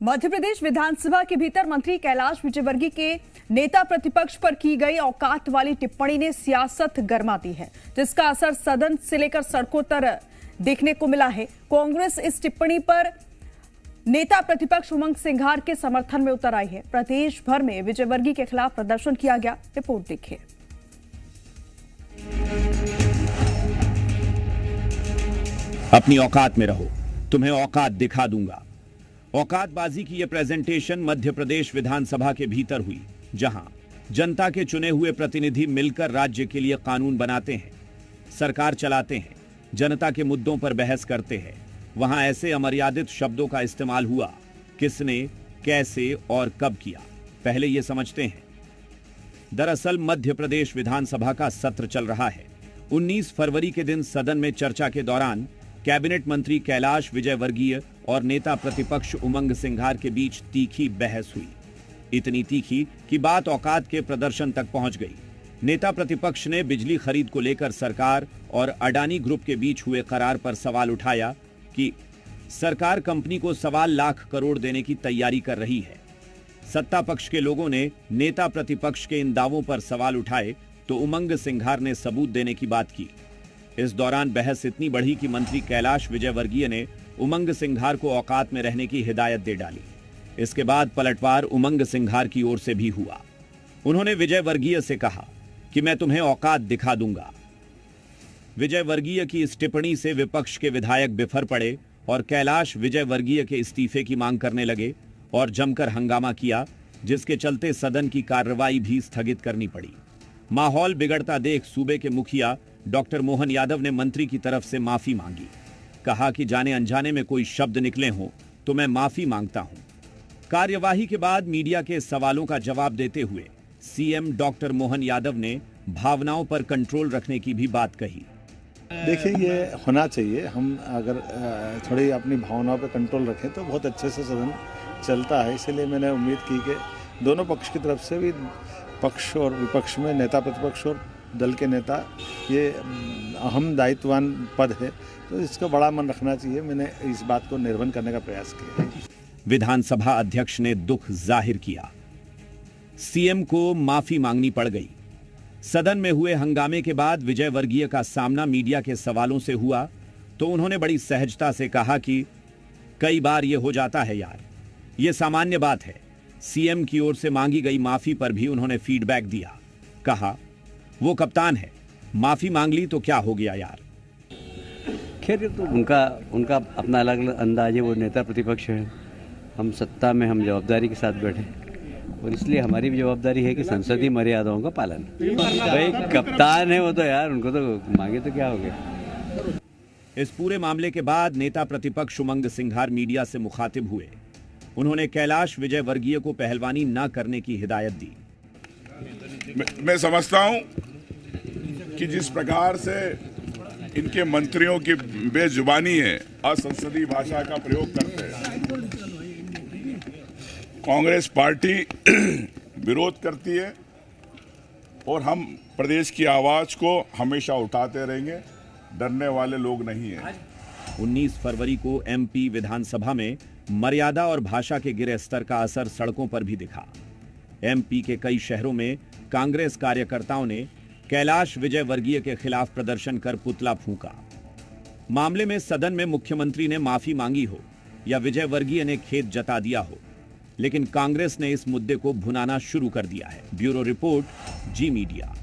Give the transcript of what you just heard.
मध्य प्रदेश विधानसभा के भीतर मंत्री कैलाश विजयवर्गीय के नेता प्रतिपक्ष पर की गई औकात वाली टिप्पणी ने सियासत गरमा दी है, जिसका असर सदन से लेकर सड़कों तक देखने को मिला है। कांग्रेस इस टिप्पणी पर नेता प्रतिपक्ष उमंग सिंघार के समर्थन में उतर आई है। प्रदेश भर में विजयवर्गीय के खिलाफ प्रदर्शन किया गया। रिपोर्ट देखिए। अपनी औकात में रहो, तुम्हें औकात दिखा दूंगा। औकातबाजी की यह प्रेजेंटेशन मध्य प्रदेश विधानसभा के भीतर हुई, जहां जनता के चुने हुए प्रतिनिधि मिलकर राज्य के लिए कानून बनाते हैं, सरकार चलाते हैं, जनता के मुद्दों पर बहस करते हैं। वहां ऐसे अमर्यादित शब्दों का इस्तेमाल हुआ। किसने, कैसे और कब किया, पहले यह समझते हैं। दरअसल मध्य प्रदेश विधानसभा का सत्र चल रहा है। 19 फरवरी के दिन सदन में चर्चा के दौरान कैबिनेट मंत्री कैलाश विजयवर्गीय और नेता प्रतिपक्ष उमंग सिंघार के बीच तीखी बहस हुई। इतनी तीखी कि बात औकात के प्रदर्शन तक पहुंच गई। नेता प्रतिपक्ष ने बिजली खरीद को लेकर सरकार और अडानी ग्रुप के बीच हुए करार पर सवाल उठाया कि सरकार कंपनी को 1.25 लाख करोड़ देने की तैयारी कर रही है। सत्ता पक्ष के लोगों ने नेता प्रतिपक्ष के इन दावों पर सवाल उठाए तो उमंग सिंघार ने सबूत देने की बात की। इस दौरान बहस इतनी बढ़ी कि मंत्री कैलाश विजयवर्गीय ने उमंग सिंघार को औकात में रहने की हिदायत दे डाली। इसके बाद पलटवार उमंग सिंघार की ओर से भी हुआ। उन्होंने विजयवर्गीय से कहा कि मैं तुम्हें औकात दिखा दूंगा। विजयवर्गीय की इस टिप्पणी से विपक्ष के विधायक बिफर पड़े और कैलाश विजयवर्गीय के इस्तीफे की मांग करने लगे और जमकर हंगामा किया, जिसके चलते सदन की कार्रवाई भी स्थगित करनी पड़ी। माहौल बिगड़ता देख सूबे के मुखिया डॉक्टर मोहन यादव ने मंत्री की तरफ से माफी मांगी। कहा कि जाने अनजाने में कोई शब्द निकले हों तो मैं माफी मांगता हूं। कार्यवाही के बाद मीडिया के सवालों का जवाब देते हुए सीएम डॉक्टर मोहन यादव ने भावनाओं पर कंट्रोल रखने की भी बात कही। देखिए, ये होना चाहिए। हम अगर थोड़ी अपनी भावनाओं पर कंट्रोल रखें तो बहुत अच्छे से सदन चलता है। इसलिए मैंने उम्मीद की कि दोनों पक्ष की तरफ से भी, पक्ष और विपक्ष में, नेता प्रतिपक्ष और दल के नेता, ये अहम दायित्ववान पद है तो इसका बड़ा मन रखना चाहिए। मैंने इस बात को निर्वहन करने का प्रयास किया है। विधानसभा अध्यक्ष ने दुख जाहिर किया। सीएम को माफी मांगनी पड़ गई। सदन में हुए हंगामे के बाद विजयवर्गीय का सामना मीडिया के सवालों से हुआ तो उन्होंने बड़ी सहजता से कहा कि कई बार यह हो जाता है यार, यह सामान्य बात है। सीएम की ओर से मांगी गई माफी पर भी उन्होंने फीडबैक दिया। कहा, वो कप्तान है, माफी मांग ली तो क्या हो गया यार। खैर, तो उनका अपना अलग अलग अंदाज है। वो नेता प्रतिपक्ष है, हम सत्ता में, हम जवाबदारी के साथ बैठे और इसलिए हमारी भी जवाबदारी है कि संसदीय मर्यादाओं का पालन। भाई कप्तान है वो तो यार, उनको तो मांगे तो क्या हो गया। इस पूरे मामले के बाद नेता प्रतिपक्ष उमंग सिंघार मीडिया से मुखातिब हुए। उन्होंने कैलाश विजयवर्गीय को पहलवानी न करने की हिदायत दी। मैं समझता हूं कि जिस प्रकार से इनके मंत्रियों की बेजुबानी है, असंसदीय भाषा का प्रयोग करते हैं, कांग्रेस पार्टी विरोध करती है और हम प्रदेश की आवाज को हमेशा उठाते रहेंगे। डरने वाले लोग नहीं हैं। 19 फरवरी को एमपी विधानसभा में मर्यादा और भाषा के गिरे स्तर का असर सड़कों पर भी दिखा। एमपी के कई शहरों में कांग्रेस कार्यकर्ताओं ने कैलाश विजयवर्गीय के खिलाफ प्रदर्शन कर पुतला फूंका। मामले में सदन में मुख्यमंत्री ने माफी मांगी हो या विजयवर्गीय ने खेद जता दिया हो, लेकिन कांग्रेस ने इस मुद्दे को भुनाना शुरू कर दिया है। ब्यूरो रिपोर्ट, जी मीडिया।